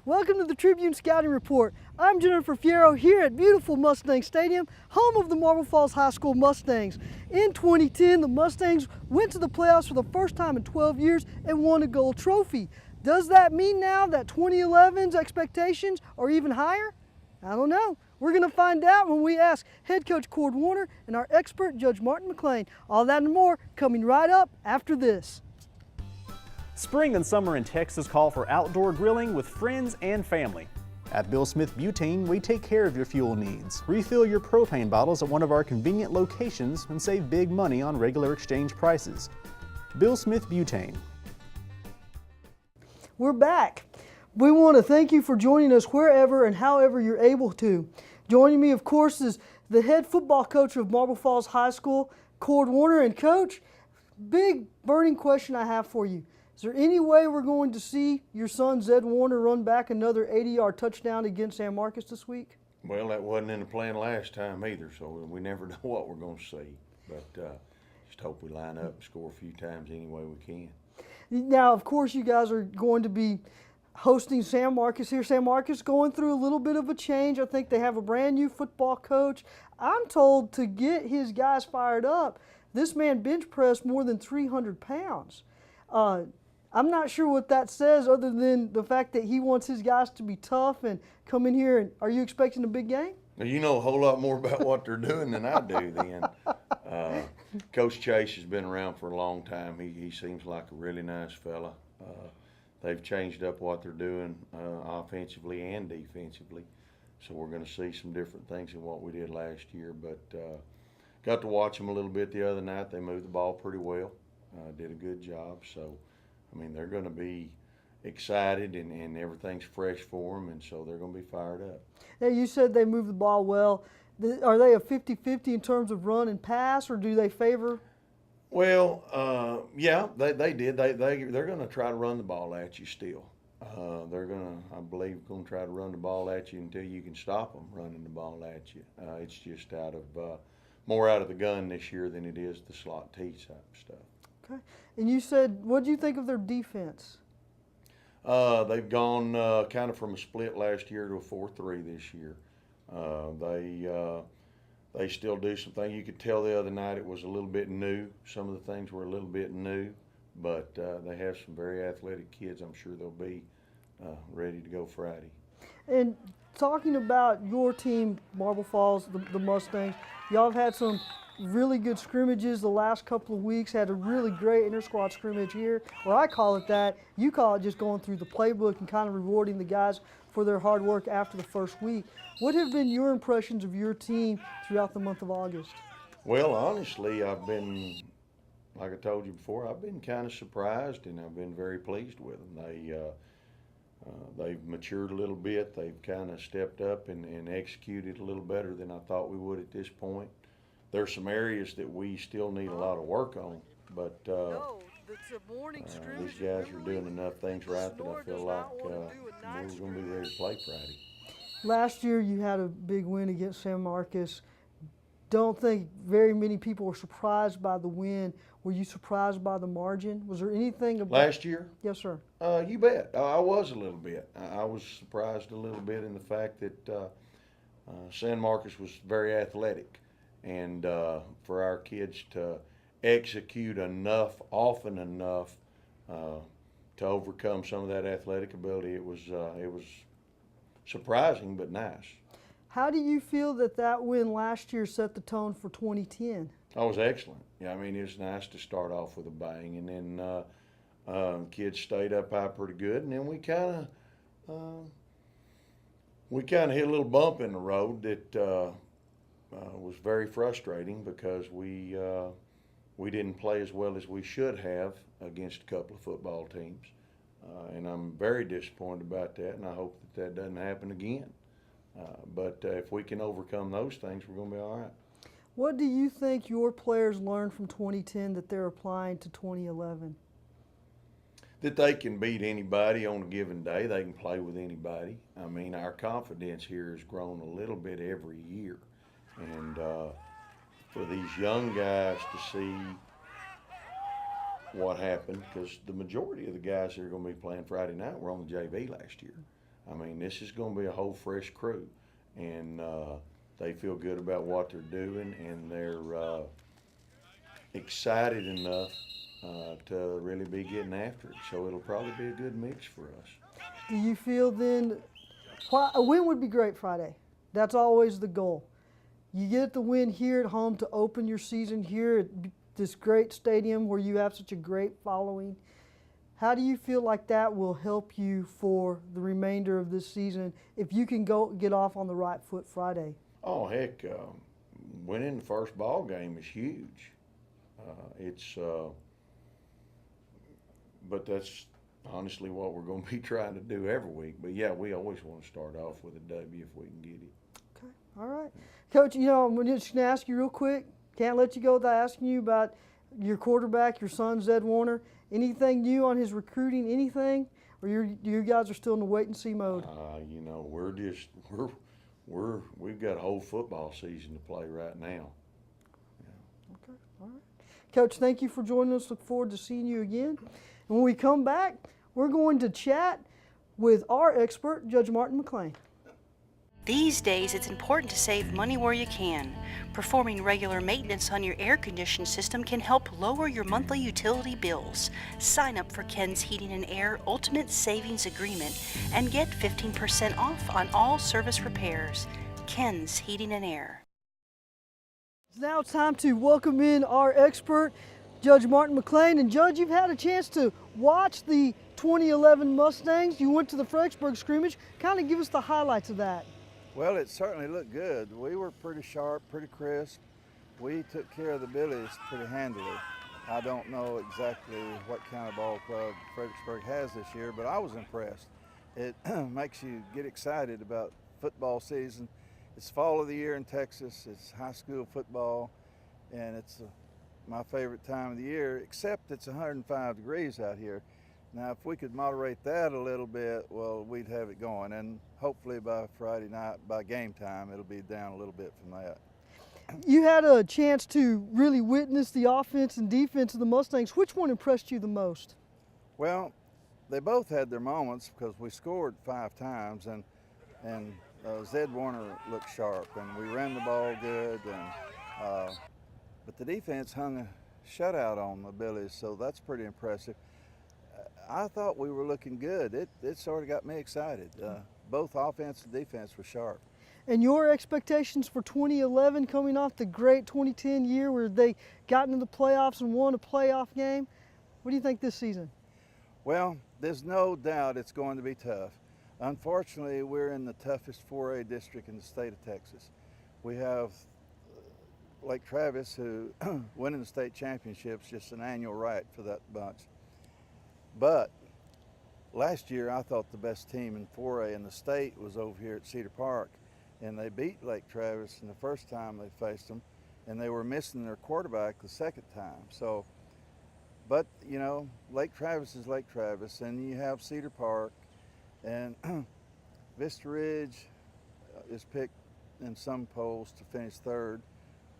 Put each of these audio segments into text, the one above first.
Welcome to the Tribune Scouting Report. I'm Jennifer Fierro here at beautiful Mustang Stadium, home of the Marble Falls High School Mustangs. In 2010, the Mustangs went to the playoffs for the first time in 12 years and won a gold trophy. Does that mean now that 2011's expectations are even higher? I don't know. We're going to find out when we ask head coach Cord Woerner and our expert Judge Martin McLean. All that and more coming right up after this. Spring and summer in Texas call for outdoor grilling with friends and family. At Bill Smith Butane, we take care of your fuel needs. Refill your propane bottles at one of our convenient locations and save big money on regular exchange prices. Bill Smith Butane. We're back. We want to thank you for joining us wherever and however you're able to. Joining me, of course, is the head football coach of Marble Falls High School, Cord Woerner. And Coach, big burning question I have for you. Is there any way we're going to see your son, Zed Warner, run back another 80-yard touchdown against San Marcos this week? Well, that wasn't in the plan last time either, so we never know what we're going to see. But just hope we line up and score a few times any way we can. Now, of course, you guys are going to be hosting San Marcos here. San Marcos going through a little bit of a change. I think they have a brand new football coach. I'm told to get his guys fired up, this man bench pressed more than 300 pounds. I'm not sure what that says other than the fact that he wants his guys to be tough and come in here. And are you expecting a big game? Well, you know a whole lot more about what they're doing than I do then. Coach Chase has been around for a long time. He seems like a really nice fella. They've changed up what they're doing offensively and defensively. So we're going to see some different things than what we did last year. But got to watch them a little bit the other night. They moved the ball pretty well, did a good job. So, I mean, they're going to be excited and everything's fresh for them, and so they're going to be fired up. Now, you said they move the ball well. Are they a 50-50 in terms of run and pass, or do they favor? Well, yeah, they did. They're going to try to run the ball at you still. They're going to, I believe, going to try to run the ball at you until you can stop them running the ball at you. It's just more out of the gun this year than it is the slot T type stuff. Okay. And you said, what do you think of their defense? They've gone kind of from a split last year to a 4-3 this year. They still do some things. You could tell the other night it was a little bit new. Some of the things were a little bit new, but they have some very athletic kids. I'm sure they'll be ready to go Friday. And talking about your team, Marble Falls, the Mustangs, y'all have had some really good scrimmages the last couple of weeks, had a really great inter-squad scrimmage here, or I call it that. You call it just going through the playbook and kind of rewarding the guys for their hard work after the first week. What have been your impressions of your team throughout the month of August? Well, honestly, I've been, like I told you before, I've been kind of surprised and I've been very pleased with them. They've matured a little bit. They've kind of stepped up and executed a little better than I thought we would at this point. There's some areas that we still need a lot of work on, but these guys are doing enough things right that I feel like we're going to be ready to play Friday. Last year you had a big win against San Marcos. Don't think very many people were surprised by the win. Were you surprised by the margin? Was there anything about last year? Yes, sir. You bet. I was a little bit. I was surprised a little bit in the fact that San Marcos was very athletic. And for our kids to execute often enough to overcome some of that athletic ability, it was surprising but nice. How do you feel that win last year set the tone for 2010? It was excellent. Yeah, I mean, it was nice to start off with a bang, and then kids stayed up high pretty good, and then we kind of hit a little bump in the road that. Was very frustrating because we didn't play as well as we should have against a couple of football teams, and I'm very disappointed about that, and I hope that doesn't happen again. But if we can overcome those things, we're going to be all right. What do you think your players learned from 2010 that they're applying to 2011? That they can beat anybody on a given day. They can play with anybody. I mean, our confidence here has grown a little bit every year. And for these young guys to see what happened, because the majority of the guys that are going to be playing Friday night were on the JV last year. I mean, this is going to be a whole fresh crew, and they feel good about what they're doing, and they're excited enough to really be getting after it. So it'll probably be a good mix for us. Do you feel then, a win would be great Friday. That's always the goal. You get the win here at home to open your season here at this great stadium where you have such a great following. How do you feel like that will help you for the remainder of this season if you can get off on the right foot Friday? Oh, heck, winning the first ball game is huge. But that's honestly what we're going to be trying to do every week. But yeah, we always want to start off with a W if we can get it. Okay, all right. Coach, I'm just going to ask you real quick. Can't let you go without asking you about your quarterback, your son, Cord Woerner. Anything new on his recruiting, anything? Or you guys are still in the wait and see mode? We've got a whole football season to play right now. Yeah. Okay, all right. Coach, thank you for joining us. Look forward to seeing you again. And when we come back, we're going to chat with our expert, Judge Martin McLean. These days, it's important to save money where you can. Performing regular maintenance on your air conditioning system can help lower your monthly utility bills. Sign up for Ken's Heating and Air Ultimate Savings Agreement and get 15% off on all service repairs. Ken's Heating and Air. Now it's time to welcome in our expert, Judge Martin McLean. And Judge, you've had a chance to watch the 2011 Mustangs. You went to the Fredericksburg scrimmage. Kind of give us the highlights of that. Well, it certainly looked good. We were pretty sharp, pretty crisp. We took care of the Billies pretty handily. I don't know exactly what kind of ball club Fredericksburg has this year, but I was impressed. It makes you get excited about football season. It's fall of the year in Texas. It's high school football, and it's my favorite time of the year, except it's 105 degrees out here. Now, if we could moderate that a little bit, well, we'd have it going. And hopefully by Friday night, by game time, it'll be down a little bit from that. You had a chance to really witness the offense and defense of the Mustangs. Which one impressed you the most? Well, they both had their moments because we scored 5 times, and Cord Woerner looked sharp, and we ran the ball good, and but the defense hung a shutout on the Billies, so that's pretty impressive. I thought we were looking good. It sort of got me excited. Both offense and defense were sharp. And your expectations for 2011 coming off the great 2010 year where they got into the playoffs and won a playoff game, what do you think this season? Well, there's no doubt it's going to be tough. Unfortunately, we're in the toughest 4A district in the state of Texas. We have Lake Travis, who winning the state championships, just an annual right for that bunch. But last year, I thought the best team in 4A in the state was over here at Cedar Park, and they beat Lake Travis in the first time they faced them, and they were missing their quarterback the second time. So, but you know, Lake Travis is Lake Travis, and you have Cedar Park, and Vista Ridge is picked in some polls to finish 3rd.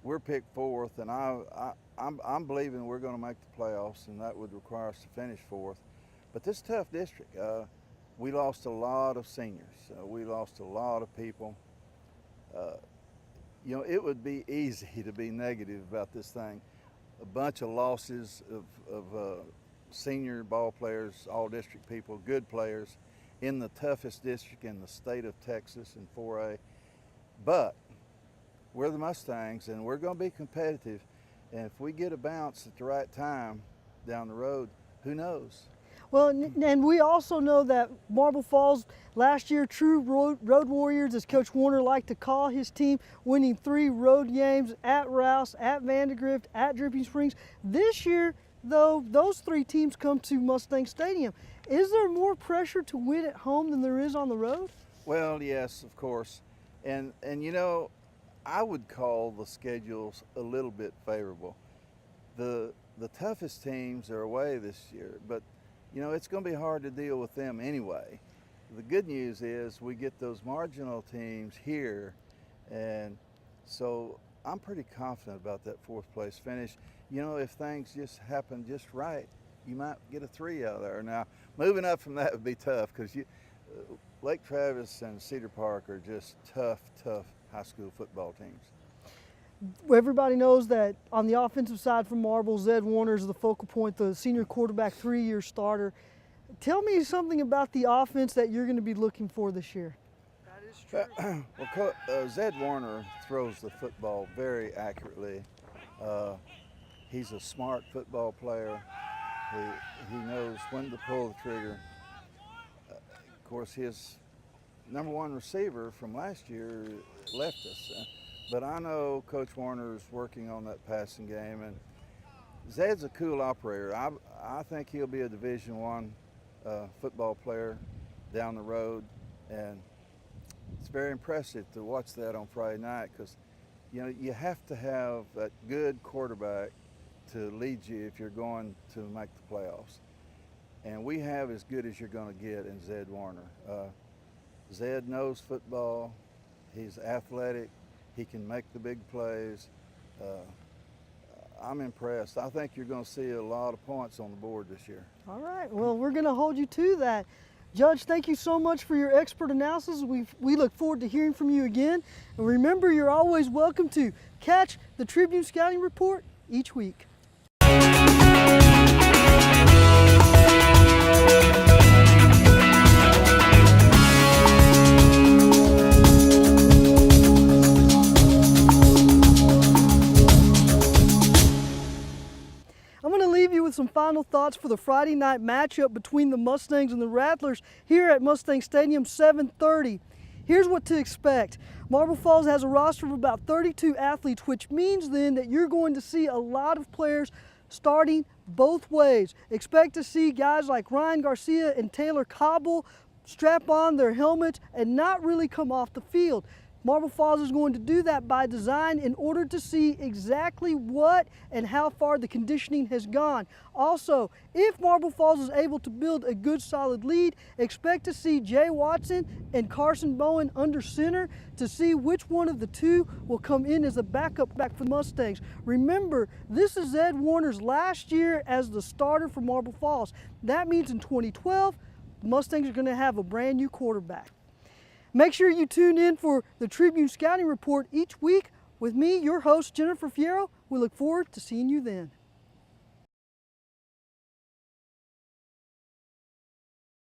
We're picked 4th, and I'm believing we're going to make the playoffs, and that would require us to finish 4th. But this tough district, we lost a lot of seniors. We lost a lot of people. You know, it would be easy to be negative about this thing. A bunch of losses of senior ball players, all district people, good players in the toughest district in the state of Texas in 4A. But we're the Mustangs, and we're going to be competitive. And if we get a bounce at the right time down the road, who knows? Well, and we also know that Marble Falls last year, true road warriors, as Coach Woerner liked to call his team, winning 3 road games at Rouse, at Vandergrift, at Dripping Springs. This year, though, those 3 teams come to Mustang Stadium. Is there more pressure to win at home than there is on the road? Well, yes, of course. And you know, I would call the schedules a little bit favorable. The toughest teams are away this year, but you know, it's going to be hard to deal with them anyway. The good news is we get those marginal teams here, and so I'm pretty confident about that 4th place finish. You know, if things just happen just right, you might get a 3 out of there. Now, moving up from that would be tough because Lake Travis and Cedar Park are just tough high school football teams. Everybody knows that on the offensive side for Marble, Zed Woerner is the focal point, the senior quarterback, 3-year starter. Tell me something about the offense that you're going to be looking for this year. That is true. Zed Woerner throws the football very accurately. He's a smart football player. He knows when to pull the trigger. Of course, his #1 receiver from last year left us. But I know Coach Woerner is working on that passing game, and Zed's a cool operator. I think he'll be a Division I football player down the road, and it's very impressive to watch that on Friday night because, you know, you have to have that good quarterback to lead you if you're going to make the playoffs. And we have as good as you're going to get in Zed Woerner. Zed knows football. He's athletic. He can make the big plays. I'm impressed. I think you're going to see a lot of points on the board this year. All right, well, we're going to hold you to that. Judge, thank you so much for your expert analysis. We look forward to hearing from you again. And remember, you're always welcome to catch the Tribune Scouting Report each week. With some final thoughts for the Friday night matchup between the Mustangs and the Rattlers here at Mustang Stadium, 7:30. Here's what to expect. Marble Falls has a roster of about 32 athletes, which means then that you're going to see a lot of players starting both ways. Expect to see guys like Ryan Garcia and Taylor Cobble strap on their helmets and not really come off the field. Marble Falls is going to do that by design in order to see exactly what and how far the conditioning has gone. Also, if Marble Falls is able to build a good solid lead, expect to see Jay Watson and Carson Bowen under center to see which one of the two will come in as a backup back for the Mustangs. Remember, this is Zed Woerner's last year as the starter for Marble Falls. That means in 2012, the Mustangs are going to have a brand new quarterback. Make sure you tune in for the Tribune Scouting Report each week with me, your host, Jennifer Fierro. We look forward to seeing you then.